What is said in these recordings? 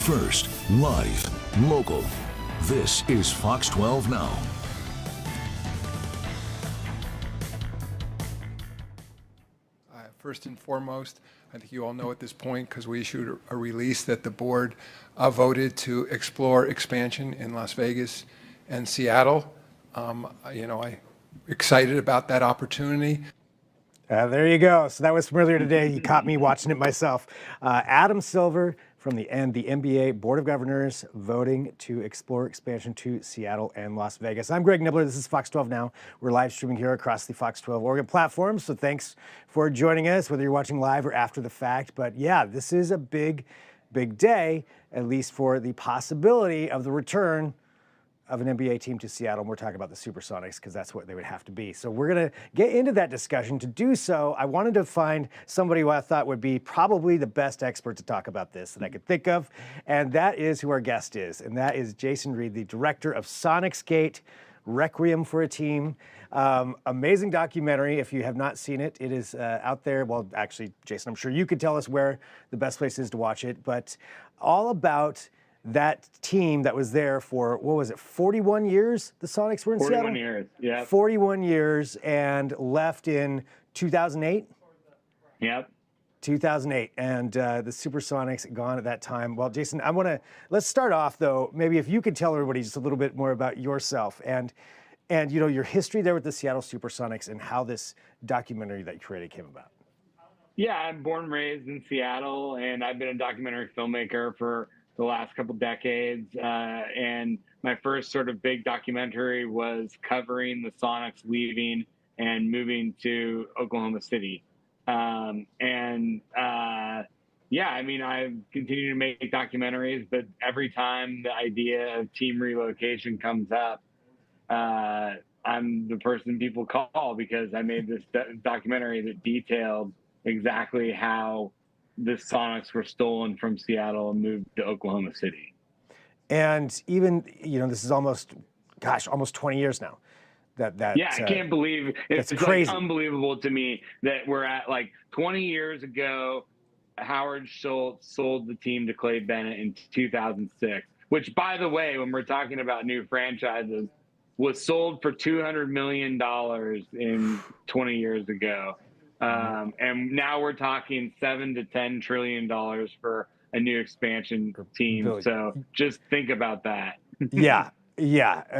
First, live, local. This is Fox 12 Now. First and foremost, I think you all know at this point, because we issued a release, that the board voted to explore expansion in Las Vegas and Seattle. I'm excited about that opportunity. There you go. So that was from earlier today. You caught me watching it myself. Adam Silver from the NBA Board of Governors voting to explore expansion to Seattle and Las Vegas. I'm Greg Nibbler. This is Fox 12 Now. We're live streaming here across the Fox 12 Oregon platform. So thanks for joining us, whether you're watching live or after the fact. But yeah, this is a big day, at least for the possibility of the return of an NBA team to Seattle. And we're talking about the Supersonics because that's what they would have to be. So we're going to get into that discussion. To do so, I wanted to find somebody who I thought would be probably the best expert to talk about this that I could think of. And that is who our guest is. And that is Jason Reid, the director of Sonicsgate, Requiem for a Team. Amazing documentary. If you have not seen it, it is out there. Well, actually, Jason, I'm sure you could tell us where the best place is to watch it. But all about that team that was there for, 41 years? The Sonics were in Seattle? 41 years, yeah. 41 years and left in 2008? Yep. 2008, and the Supersonics gone at that time. Well, Jason, let's start off though, maybe if you could tell everybody just a little bit more about yourself and your history there with the Seattle Supersonics and how this documentary that you created came about. Yeah, I'm born and raised in Seattle, and I've been a documentary filmmaker for the last couple decades. And my first sort of big documentary was covering the Sonics leaving and moving to Oklahoma City. Yeah, I mean, I've continued to make documentaries, but every time the idea of team relocation comes up, I'm the person people call because I made this documentary that detailed exactly how the Sonics were stolen from Seattle and moved to Oklahoma City. And even, this is almost 20 years now. Yeah, I can't believe it's crazy. Like unbelievable to me that we're at 20 years ago, Howard Schultz sold the team to Clay Bennett in 2006, which, by the way, when we're talking about new franchises, was sold for $200 million in 20 years ago. And now we're talking $7 to $10 trillion for a new expansion team. So just think about that. Yeah.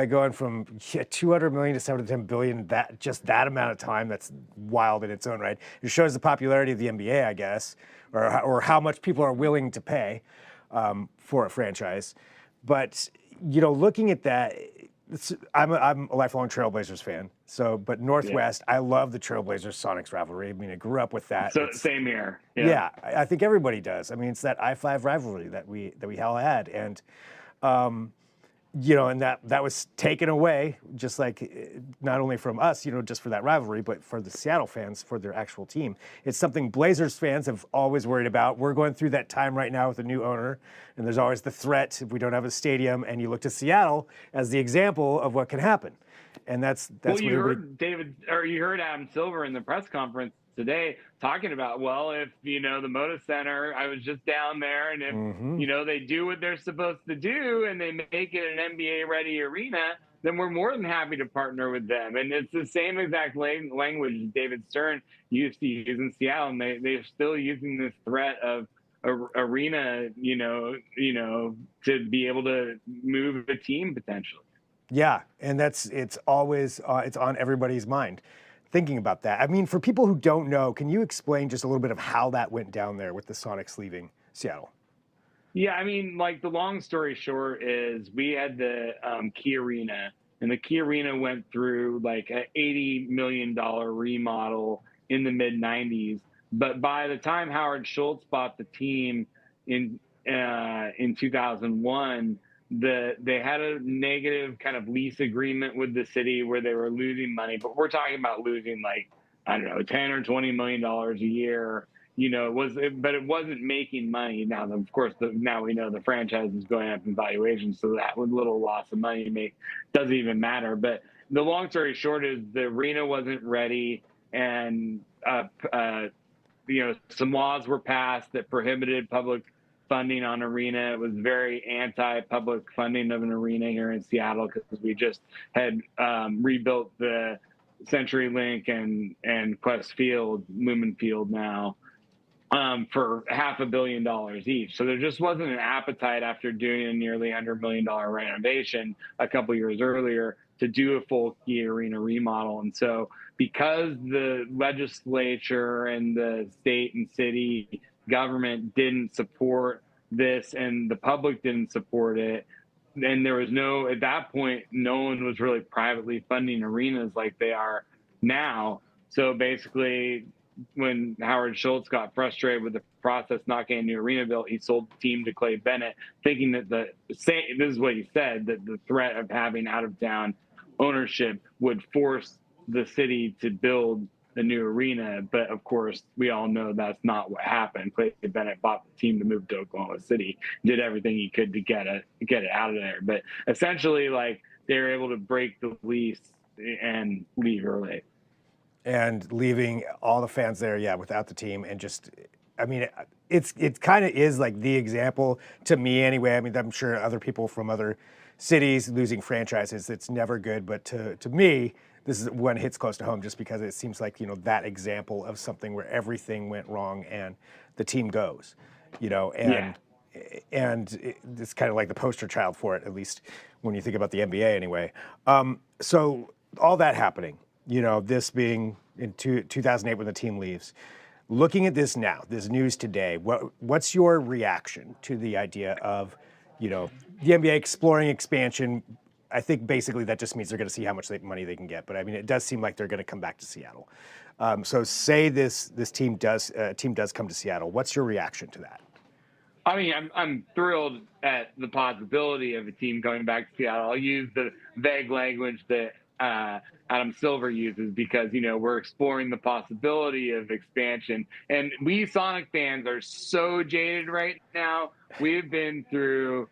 Going from 200 million to 7 to 10 billion, that amount of time, that's wild in its own right. It shows the popularity of the NBA, I guess, or how much people are willing to pay for a franchise. But, looking at that, I'm a lifelong Trailblazers fan. But Northwest, yeah. I love the Trailblazers Sonics rivalry. I mean, I grew up with that. So same here. Yeah, I think everybody does. I mean, it's that I-5 rivalry that we all had, and and that was taken away, just like not only from us, just for that rivalry, but for the Seattle fans, for their actual team. It's something Blazers fans have always worried about. We're going through that time right now with a new owner, and there's always the threat if we don't have a stadium, and you look to Seattle as the example of what can happen. And that's well, you heard you heard Adam Silver in the press conference today talking about, if the Moda Center, I was just down there, and if they do what they're supposed to do and they make it an NBA ready arena, then we're more than happy to partner with them. And it's the same exact language David Stern used to use in Seattle, and they're still using this threat of arena, to be able to move a team potentially. Yeah, and it's always it's on everybody's mind, thinking about that. I mean, for people who don't know, can you explain just a little bit of how that went down there with the Sonics leaving Seattle? Yeah, I mean, the long story short is we had the Key Arena, and the Key Arena went through an $80 million remodel in the mid '90s. But by the time Howard Schultz bought the team in 2001, they had a negative kind of lease agreement with the city where they were losing money, but we're talking about losing I don't know, $10 or $20 million a year. But it wasn't making money. Now, of course, now we know the franchise is going up in valuation, so that little loss of money doesn't even matter. But the long story short is the arena wasn't ready, and some laws were passed that prohibited public funding on arena. It was very anti-public funding of an arena here in Seattle because we just had rebuilt the CenturyLink and Quest Field, Lumen Field now, for $500 million each. So there just wasn't an appetite after doing a nearly $100 million renovation a couple years earlier to do a full key arena remodel. And so because the legislature and the state and city government didn't support this and the public didn't support it, and there was no, at that point, no one was really privately funding arenas like they are now. So basically, when Howard Schultz got frustrated with the process not getting a new arena built, he sold the team to Clay Bennett, thinking that this is what he said, that the threat of having out-of-town ownership would force the city to build a new arena. But of course, we all know that's not what happened. Clay Bennett bought the team to move to Oklahoma City, did everything he could to get it out of there. But essentially, like, they were able to break the lease and leave early. And leaving all the fans there, yeah, without the team, and just, I mean, it kind of is like the example to me anyway. I mean, I'm sure other people from other cities losing franchises, it's never good, but to me, this is one hits close to home just because it seems like, that example of something where everything went wrong and the team goes, and it's kind of like the poster child for it, at least when you think about the NBA anyway. So all that happening, this being in 2008 when the team leaves, looking at this now, this news today, what's your reaction to the idea of, the NBA exploring expansion? I think basically that just means they're going to see how much money they can get. But I mean, it does seem like they're going to come back to Seattle. So say this team does come to Seattle. What's your reaction to that? I mean, I'm thrilled at the possibility of a team coming back to Seattle. I'll use the vague language that Adam Silver uses because, we're exploring the possibility of expansion. And we Sonic fans are so jaded right now. We've been through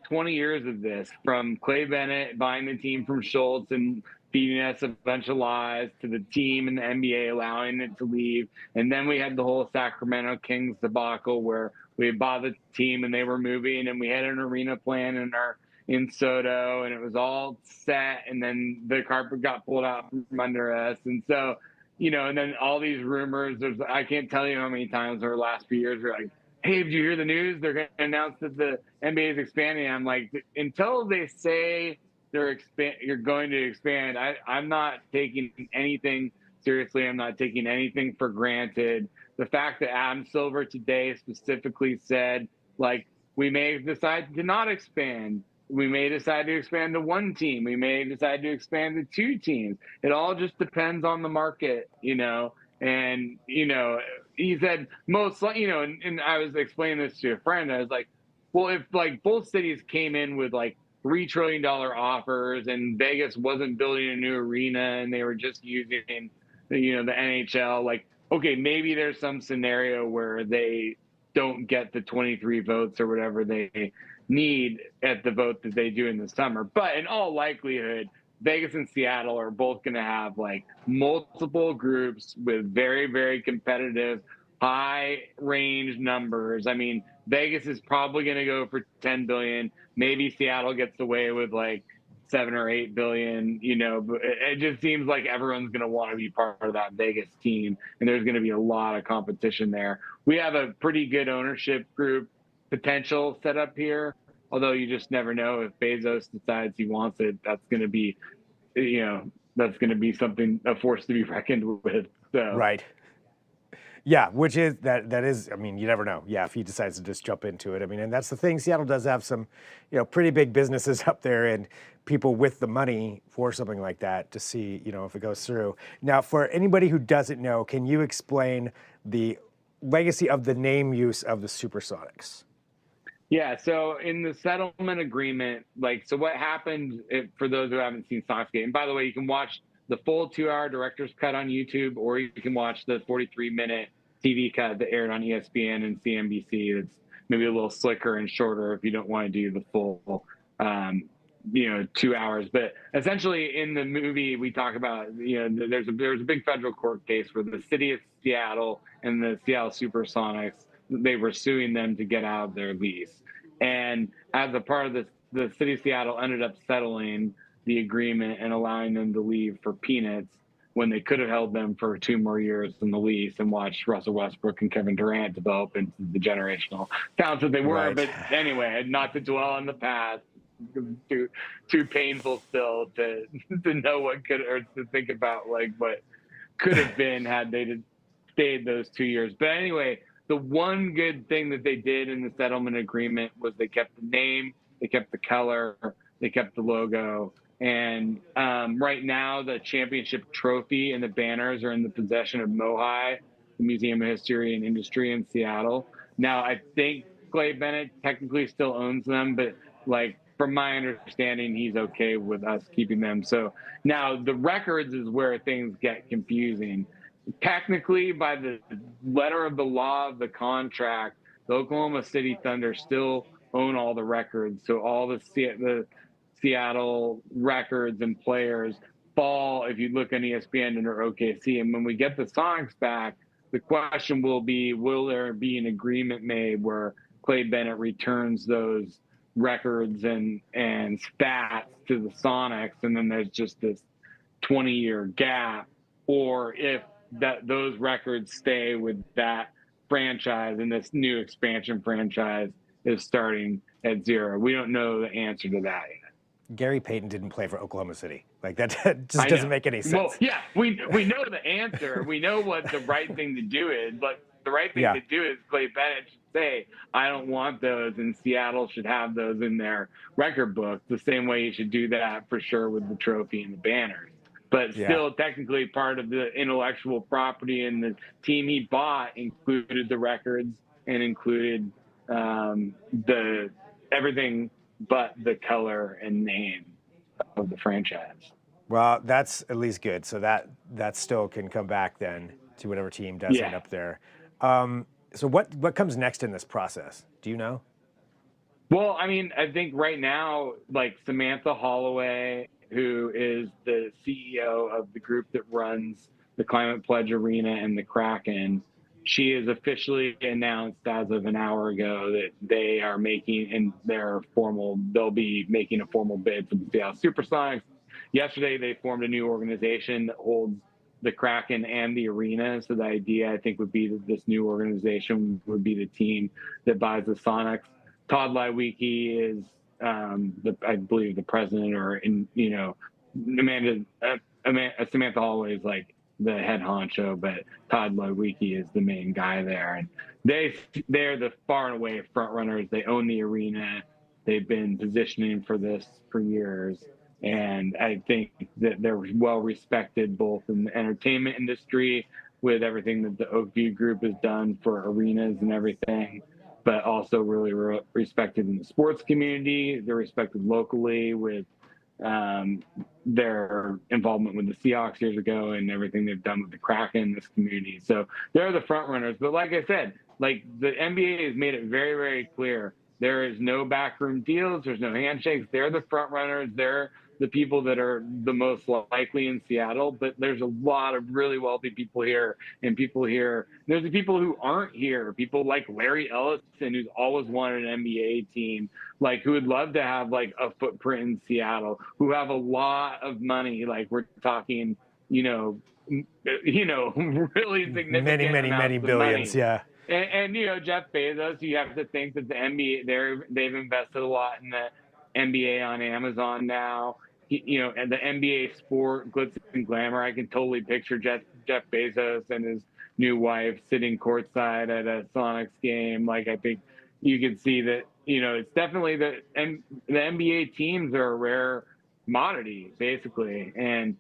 20 years of this, from Clay Bennett buying the team from Schultz and feeding us a bunch of lies, to the team and the NBA allowing it to leave. And then we had the whole Sacramento Kings debacle where we bought the team and they were moving, and we had an arena plan in Soto, and it was all set, and then the carpet got pulled out from under us. And so, and then all these rumors, I can't tell you how many times over the last few years we're like, hey, did you hear the news? They're going to announce that the NBA is expanding. I'm like, until they say you're going to expand, I'm not taking anything seriously. I'm not taking anything for granted. The fact that Adam Silver today specifically said, like, we may decide to not expand. We may decide to expand to one team. We may decide to expand to two teams. It all just depends on the market, And, he said most, and I was explaining this to a friend. I was like, well, if like both cities came in with like $3 trillion offers and Vegas wasn't building a new arena and they were just using, the NHL, like, okay, maybe there's some scenario where they don't get the 23 votes or whatever they need at the vote that they do in the summer. But in all likelihood, Vegas and Seattle are both going to have like multiple groups with very, very competitive, high range numbers. I mean, Vegas is probably going to go for 10 billion. Maybe Seattle gets away with like 7 or 8 billion, but it just seems like everyone's going to want to be part of that Vegas team. And there's going to be a lot of competition there. We have a pretty good ownership group potential set up here. Although you just never know, if Bezos decides he wants it, that's going to be, something, a force to be reckoned with. So. Right. Yeah, which is that is, I mean, you never know. Yeah, if he decides to just jump into it. I mean, and that's the thing. Seattle does have some, pretty big businesses up there and people with the money for something like that to see, if it goes through. Now, for anybody who doesn't know, can you explain the legacy of the name use of the Supersonics? Yeah, so in the settlement agreement, so what happened, for those who haven't seen Sonicsgate, and by the way, you can watch the full 2-hour director's cut on YouTube, or you can watch the 43-minute TV cut that aired on ESPN and CNBC. It's maybe a little slicker and shorter if you don't want to do the full, 2 hours. But essentially, in the movie, we talk about, there's a big federal court case where the city of Seattle and the Seattle Supersonics they were suing them to get out of their lease. And as a part of this, the city of Seattle ended up settling the agreement and allowing them to leave for peanuts when they could have held them for 2 more years in the lease and watched Russell Westbrook and Kevin Durant develop into the generational talents that they were. Right. But anyway, not to dwell on the past, too painful still to know what could, or to think about like what could have been had they stayed those 2 years. But anyway, the one good thing that they did in the settlement agreement was they kept the name, they kept the color, they kept the logo. And right now, the championship trophy and the banners are in the possession of MOHI, the Museum of History and Industry in Seattle. Now, I think Clay Bennett technically still owns them, but like from my understanding, he's okay with us keeping them. So now the records is where things get confusing. Technically, by the letter of the law of the contract, the Oklahoma City Thunder still own all the records. So all the Seattle records and players fall, if you look on ESPN, under OKC. And when we get the Sonics back, the question will be, will there be an agreement made where Clay Bennett returns those records and stats to the Sonics, and then there's just this 20-year gap, or if those records stay with that franchise and this new expansion franchise is starting at zero. We don't know the answer to that yet. Gary Payton didn't play for Oklahoma City. Like that just doesn't make any sense. Well, yeah, we know the answer. We know what the right thing to do is, but the right thing to do is Clay Bennett should say, I don't want those, and Seattle should have those in their record book, the same way you should do that for sure with the trophy and the banners. But still technically part of the intellectual property, and the team he bought included the records and included the everything but the color and name of the franchise. Well, that's at least good. So that still can come back then to whatever team does end up there. So what comes next in this process? Do you know? Well, I mean, I think right now, like Samantha Holloway, who is the CEO of the group that runs the Climate Pledge Arena and the Kraken, she is officially announced as of an hour ago that they are making they'll be making a formal bid for the Seattle Supersonics. Yesterday, they formed a new organization that holds the Kraken and the arena. So the idea, I think, would be that this new organization would be the team that buys the Sonics. Todd Leiweke is, I believe, the president, or Samantha Holloway is like the head honcho, but Todd Leiweke is the main guy there. And they're the far and away front runners. They own the arena. They've been positioning for this for years. And I think that they're well respected both in the entertainment industry with everything that the Oakview Group has done for arenas and everything, but also really respected in the sports community. They're respected locally with their involvement with the Seahawks years ago and everything they've done with the Kraken in this community. So they're the front runners. But like I said, like the NBA has made it very, very clear. There is no backroom deals. There's no handshakes. They're the front runners. They're the people that are the most likely in Seattle. But there's a lot of really wealthy people here, and people here. There's the people who aren't here. People like Larry Ellison, who's always wanted an NBA team, like who would love to have like a footprint in Seattle, who have a lot of money. Like we're talking, really significant many billions. Money. Yeah. And Jeff Bezos, you have to think that the NBA, they've invested a lot in the NBA on Amazon now. And the NBA sport, glitz and glamour. I can totally picture Jeff Bezos and his new wife sitting courtside at a Sonics game. Like, I think you can see that, it's definitely the NBA teams are a rare commodity, basically. And,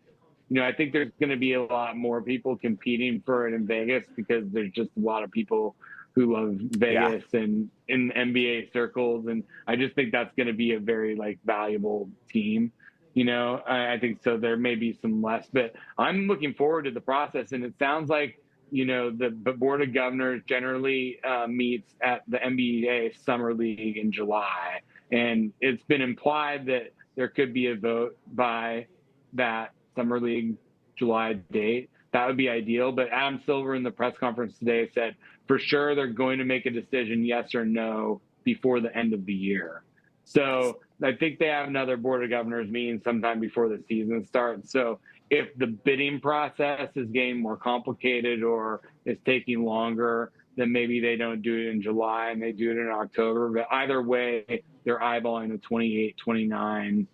I think there's going to be a lot more people competing for it in Vegas because there's just a lot of people who love Vegas and in NBA circles. And I just think that's going to be a very valuable team. I think so. There may be some less, but I'm looking forward to the process. And it sounds like, the Board of Governors generally meets at the NBA Summer League in July. And it's been implied that there could be a vote by that Summer League July date. That would be ideal. But Adam Silver in the press conference today said for sure they're going to make a decision, yes or no, before the end of the year. So I think they have another Board of Governors meeting sometime before the season starts. So if the bidding process is getting more complicated or is taking longer, then maybe they don't do it in July and they do it in October. But either way, they're eyeballing a 28, 29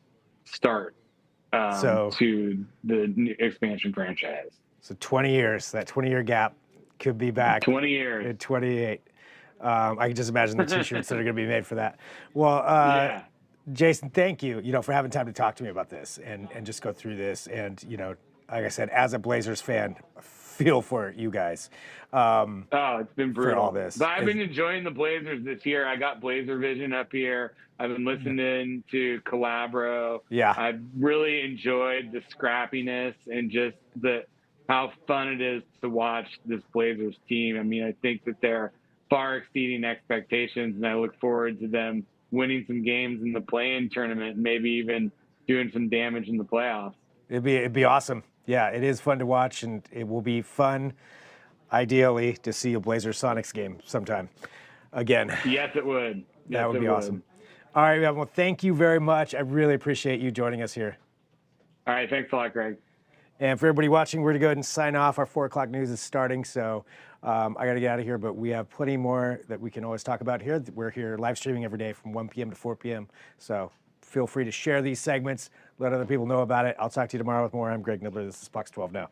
start to the new expansion franchise. So 20 years, that 20-year gap could be back. 20 years. In 28. I can just imagine the t-shirts that are going to be made for that. Well, Yeah. Jason, thank you, for having time to talk to me about this and just go through this. And, like I said, as a Blazers fan, feel for you guys. It's been brutal. For all this. But I've been enjoying the Blazers this year. I got Blazer Vision up here. I've been listening to Calabro. Yeah. I've really enjoyed the scrappiness and just how fun it is to watch this Blazers team. I mean, I think that they're far exceeding expectations, and I look forward to them winning some games in the play-in tournament, maybe even doing some damage in the playoffs. It'd be awesome. Yeah, it is fun to watch, and it will be fun, ideally, to see a Blazers Sonics game sometime again. Yes, it would. That would be awesome. All right, well, thank you very much. I really appreciate you joining us here. All right, thanks a lot, Greg. And for everybody watching, we're going to go ahead and sign off. Our 4 o'clock news is starting, so I got to get out of here, but we have plenty more that we can always talk about here. We're here live streaming every day from 1 p.m. to 4 p.m., so feel free to share these segments, let other people know about it. I'll talk to you tomorrow with more. I'm Greg Nibbler. This is Fox 12 Now.